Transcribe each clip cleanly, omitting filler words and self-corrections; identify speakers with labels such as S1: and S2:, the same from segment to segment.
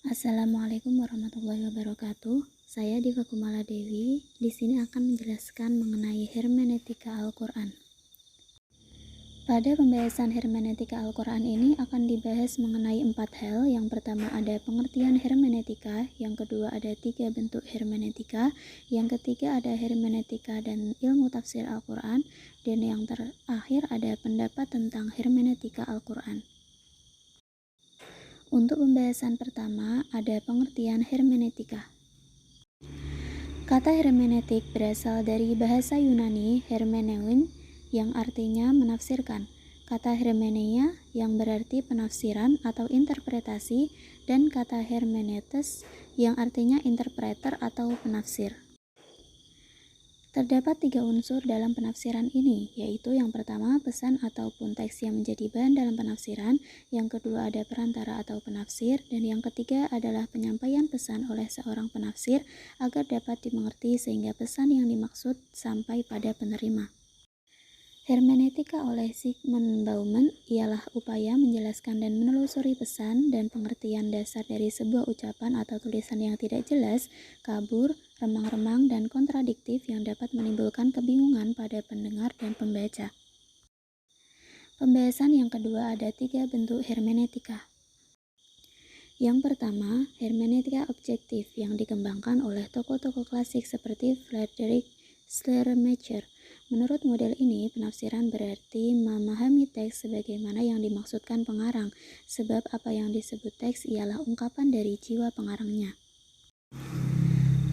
S1: Assalamualaikum warahmatullahi wabarakatuh. Saya Diva Kumala Dewi. Di sini akan menjelaskan mengenai hermeneutika Al-Quran. Pada pembahasan hermeneutika Al-Quran ini akan dibahas mengenai 4 hal. Yang pertama ada pengertian hermeneutika, yang kedua ada 3 bentuk hermeneutika, yang ketiga ada hermeneutika dan ilmu tafsir Al-Quran, dan yang terakhir ada pendapat tentang hermeneutika Al-Quran. Untuk pembahasan pertama, ada pengertian hermeneutika. Kata hermeneutik berasal dari bahasa Yunani hermenein yang artinya menafsirkan. Kata hermeneia yang berarti penafsiran atau interpretasi, dan kata hermeneutes yang artinya interpreter atau penafsir. Terdapat 3 unsur dalam penafsiran ini, yaitu yang pertama pesan ataupun teks yang menjadi bahan dalam penafsiran, yang kedua ada perantara atau penafsir, dan yang ketiga adalah penyampaian pesan oleh seorang penafsir agar dapat dimengerti sehingga pesan yang dimaksud sampai pada penerima. Hermeneutika oleh Zygmunt Bauman ialah upaya menjelaskan dan menelusuri pesan dan pengertian dasar dari sebuah ucapan atau tulisan yang tidak jelas, kabur, remang-remang, dan kontradiktif yang dapat menimbulkan kebingungan pada pendengar dan pembaca. Pembahasan yang kedua ada 3 bentuk hermeneutika. Yang pertama, hermeneutika objektif yang dikembangkan oleh tokoh-tokoh klasik seperti Friedrich Schleiermacher. Menurut model ini, penafsiran berarti memahami teks sebagaimana yang dimaksudkan pengarang, sebab apa yang disebut teks ialah ungkapan dari jiwa pengarangnya.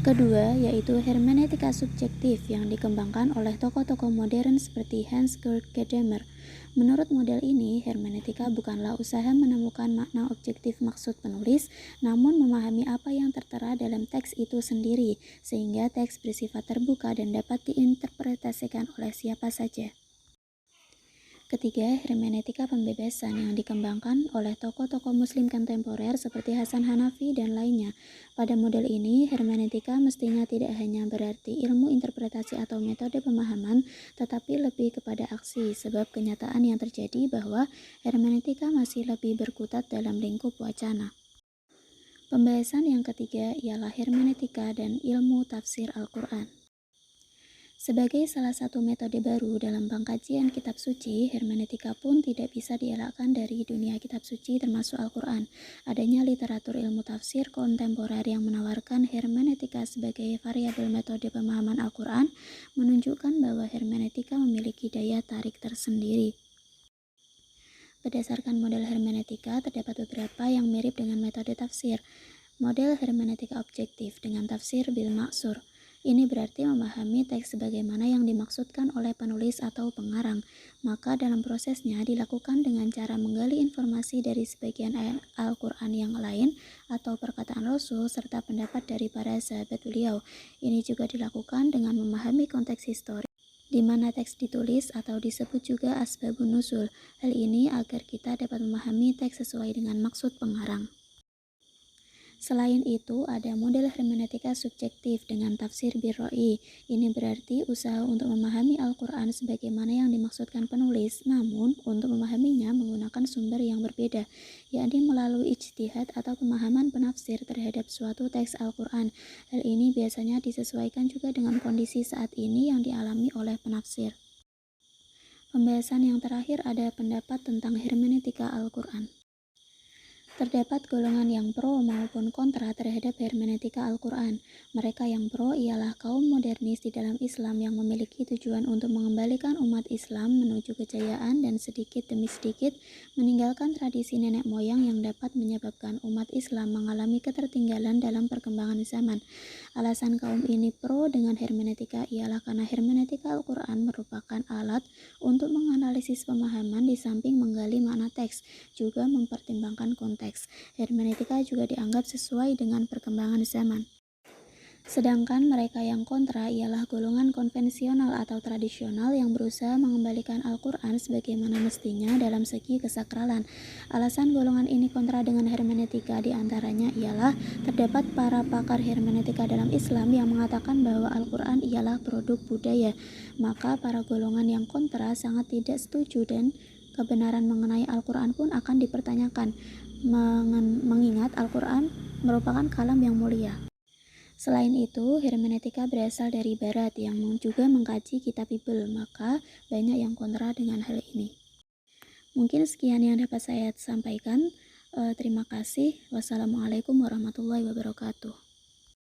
S1: Kedua, yaitu hermeneutika subjektif yang dikembangkan oleh tokoh-tokoh modern seperti Hans Georg Gadamer. Menurut model ini, hermeneutika bukanlah usaha menemukan makna objektif maksud penulis, namun memahami apa yang tertera dalam teks itu sendiri, sehingga teks bersifat terbuka dan dapat diinterpretasikan oleh siapa saja. Ketiga, hermeneutika pembebasan yang dikembangkan oleh tokoh-tokoh muslim kontemporer seperti Hasan Hanafi dan lainnya. Pada model ini, hermeneutika mestinya tidak hanya berarti ilmu interpretasi atau metode pemahaman, tetapi lebih kepada aksi, sebab kenyataan yang terjadi bahwa hermeneutika masih lebih berkutat dalam lingkup wacana. Pembahasan yang ketiga ialah hermeneutika dan ilmu tafsir Al-Quran. Sebagai salah satu metode baru dalam pengkajian kitab suci, hermeneutika pun tidak bisa dielakkan dari dunia kitab suci termasuk Al-Quran. Adanya literatur ilmu tafsir kontemporer yang menawarkan hermeneutika sebagai variabel metode pemahaman Al-Quran menunjukkan bahwa hermeneutika memiliki daya tarik tersendiri. Berdasarkan model hermeneutika, terdapat beberapa yang mirip dengan metode tafsir. Model hermeneutika objektif dengan tafsir bil maksur. Ini berarti memahami teks sebagaimana yang dimaksudkan oleh penulis atau pengarang, maka dalam prosesnya dilakukan dengan cara menggali informasi dari sebagian ayat Al-Quran yang lain atau perkataan Rasul serta pendapat dari para sahabat beliau. Ini juga dilakukan dengan memahami konteks historis di mana teks ditulis atau disebut juga asbabun nuzul. Hal ini agar kita dapat memahami teks sesuai dengan maksud pengarang. Selain itu, ada model hermeneutika subjektif dengan tafsir birroi. Ini berarti usaha untuk memahami Al-Quran sebagaimana yang dimaksudkan penulis, namun untuk memahaminya menggunakan sumber yang berbeda, yakni melalui ijtihad atau pemahaman penafsir terhadap suatu teks Al-Quran. Hal ini biasanya disesuaikan juga dengan kondisi saat ini yang dialami oleh penafsir. Pembahasan yang terakhir ada pendapat tentang hermeneutika Al-Quran. Terdapat golongan yang pro maupun kontra terhadap hermeneutika Al-Quran. Mereka yang pro ialah kaum modernis di dalam Islam yang memiliki tujuan untuk mengembalikan umat Islam menuju kejayaan dan sedikit demi sedikit meninggalkan tradisi nenek moyang yang dapat menyebabkan umat Islam mengalami ketertinggalan dalam perkembangan zaman. Alasan kaum ini pro dengan hermeneutika ialah karena hermeneutika Al-Quran merupakan alat untuk menganalisis pemahaman di samping menggali makna teks, juga mempertimbangkan konteks. Hermeneutika juga dianggap sesuai dengan perkembangan zaman. Sedangkan mereka yang kontra ialah golongan konvensional atau tradisional yang berusaha mengembalikan Al-Quran sebagaimana mestinya dalam segi kesakralan. Alasan golongan ini kontra dengan hermeneutika diantaranya ialah terdapat para pakar hermeneutika dalam Islam yang mengatakan bahwa Al-Quran ialah produk budaya. Maka para golongan yang kontra sangat tidak setuju dan kebenaran mengenai Al-Quran pun akan dipertanyakan, mengingat Al-Quran merupakan kalam yang mulia. Selain itu, hermeneutika berasal dari barat yang juga mengkaji kitab Bible, maka banyak yang kontra dengan hal ini. Mungkin sekian yang dapat saya sampaikan. Terima kasih. Wassalamualaikum warahmatullahi wabarakatuh.